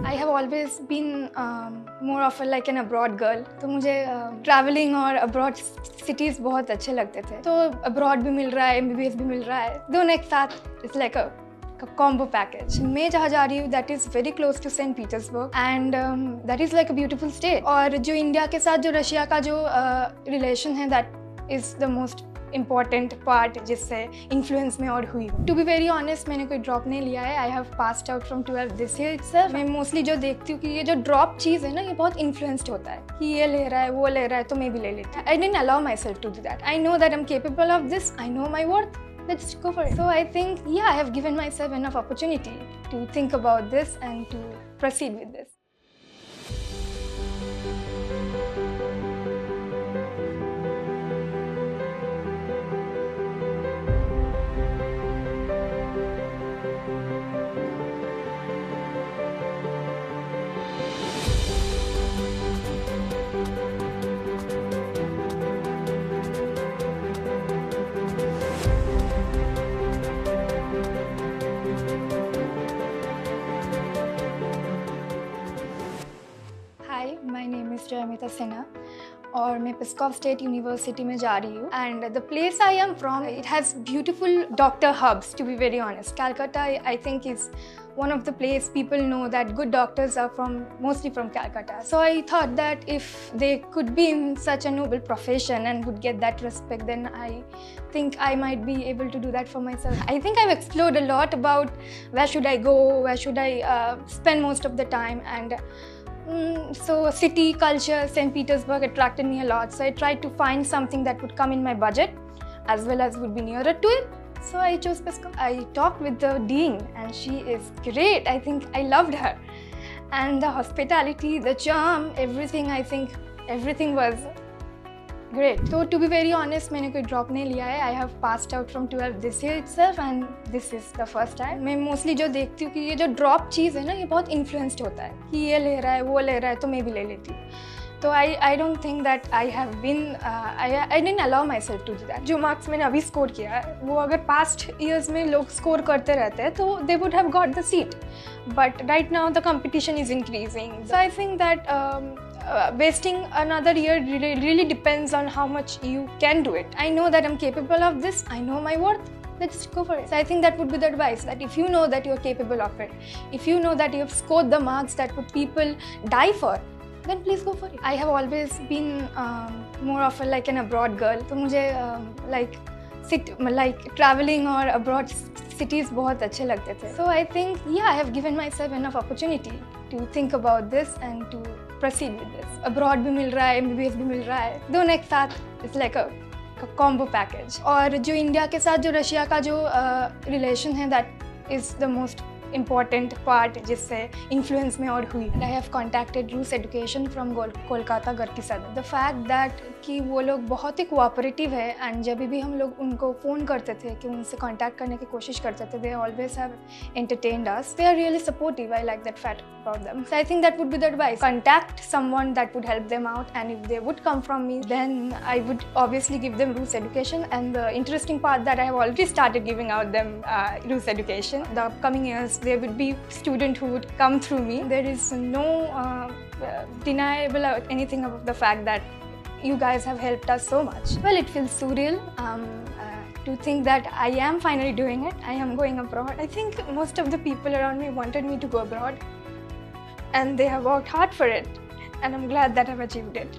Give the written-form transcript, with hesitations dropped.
I have always been more of like an abroad girl. तो मुझे traveling और abroad cities बहुत अच्छे लगते थे. तो abroad भी मिल रहा है, MBBS भी मिल रहा है. दोनों एक साथ it's like a combo package. मैं जहाँ जा रही हूँ that is very close to St. Petersburg and that is like a beautiful state. और जो इंडिया के साथ जो रशिया का जो relation है that is the most important part जिससे influence में और हुई. To be very honest मैंने कोई drop नहीं लिया है. I have passed out from 12 this year itself. मैं mostly जो देखती हूँ कि ये जो drop चीज़ है ना ये बहुत influenced होता है कि ये ले रहा है वो ले रहा है तो मैं भी ले लेती हूँ. I didn't allow myself to do that. I know that I'm capable of this. I know my worth. Let's go for it. So I think I have given myself enough opportunity to think about this and to proceed with this. Hi, my name is Jayamita Sinha और मैं Pskov State University में जा रही हूँ and the place I am from it has beautiful doctor hubs to be very honest. Calcutta I think is one of the place people know that good doctors are mostly from Calcutta. So I thought that if they could be in such a noble profession and would get that respect, then I think I might be able to do that for myself. I think I've explored a lot about where should I go, where should I spend most of the time, and so city culture, St. Petersburg attracted me a lot. So I tried to find something that would come in my budget as well as would be nearer to it. So I chose Pskov. I talked with the dean and she is great. I think I loved her. And the hospitality, the charm, everything, I think everything was great. So to be very honest, मैंने कोई drop नहीं लिया है. I have passed out from 12 this year itself and this is the first time. मैं mostly जो देखती हूँ कि ये जो drop चीज़ है ना ये बहुत influenced होता है कि ये ले रहा है वो ले रहा है तो मैं भी ले लेती हूँ. तो I don't think that I have been I didn't allow myself to do that. जो marks मैंने अभी score किया है वो अगर past years में लोग score करते रहते हैं तो they would have got the seat. But right now the competition is increasing. So I think that wasting another year really depends on how much you can do it. I know that I'm capable of this. I know my worth. Let's go for it. So I think that would be the advice, that if you know that you're capable of it, if you know that you have scored the marks that would people die for, then please go for it. I have always been more of like an abroad girl. तो मुझे like traveling or abroad cities बहुत अच्छे लगते थे. So I think I have given myself enough opportunity to think about this and to proceed with this. Abroad भी मिल रहा है, MBBS भी मिल रहा है. दोनों एक साथ it's like a combo package. और जो इंडिया के साथ जो रशिया का जो relation है that is the most important part जिससे influence में और हुई. I have contacted Rus Education from Kolkata गर्की सदन. The fact that कि वो लोग बहुत ही cooperative है and जब भी हम लोग उनको फ़ोन करते थे कि उनसे contact करने की कोशिश करते थे, they always have entertained us. They are really supportive. I like that fact about them. So I think that would be the advice. Contact someone that would help them out, and if they would come from me, then I would obviously give them Rus Education. And the interesting part that I have already started giving out them Rus Education. The upcoming years there would be students who would come through me. There is no deniable anything about the fact that you guys have helped us so much. Well, it feels surreal to think that I am finally doing it. I am going abroad. I think most of the people around me wanted me to go abroad and they have worked hard for it, and I'm glad that I've achieved it.